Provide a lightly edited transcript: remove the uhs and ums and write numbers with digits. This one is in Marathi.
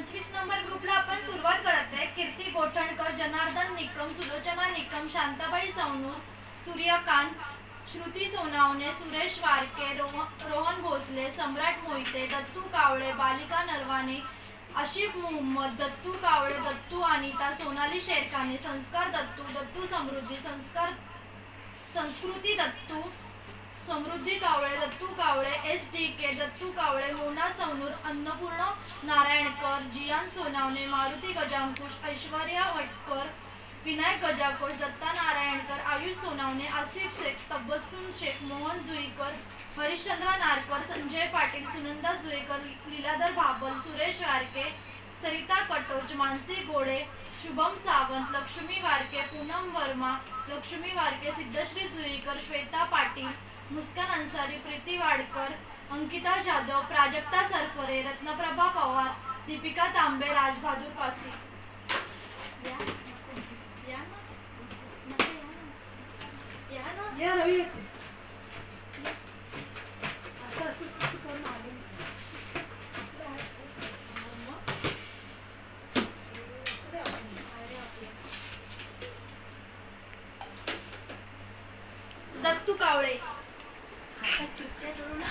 25 नंबर ग्रुपला आपण सुरुवात करत आहे. कीर्ती गोठणकर, जनार्दन निकम, सुलोचना निकम, शांताबाई सवनूर, सूर्यकांत, श्रुती सोनावणे, सुरेश वारके, रोहन भोसले, सम्राट मोहिते, दत्तू कावळे, बालिका नरवाने, आशिफ मोहम्मद, दत्तू कावळे, दत्तू अनिता, सोनाली शेरखाने, संस्कार दत्तू, दत्तू समृद्धी, संस्कृती दत्तू, समृद्धी कावळे, दत्तू कावळे, SDK, दत्तू कावळे, मोना सवनूर, अन्नपूर्ण नारायणकर, जियान सोनावणे, मारुती गजांकुश, ऐश्वर्या वटकर, विनायक गजाकोश, दत्ता नारायणकर, आयुष सोनावणे, आसिफ शेख, तबस्सुम शेख, मोहन जुईकर, हरिश्चंद्र नारकर, संजय पाटील, सुनंदा जुईकर, लीलाधर भाबल, सुरेश वारके, सरिता कटोच, मानसी गोडे, शुभम सावंत, लक्ष्मी वारके, पूनम वर्मा, लक्ष्मी वारके, सिद्धश्री जुईकर, श्वेता पाटील, मुस्कान अन्सारी, प्रीती वाडकर, अंकिता जाधव, प्राजक्ता सरफरे, रत्नप्रभा पवार, दीपिका तांबे, राजबहादूर पासी. या रवी असं करून आले. दत्तू कावळे. आता चिठ्ठ्या करून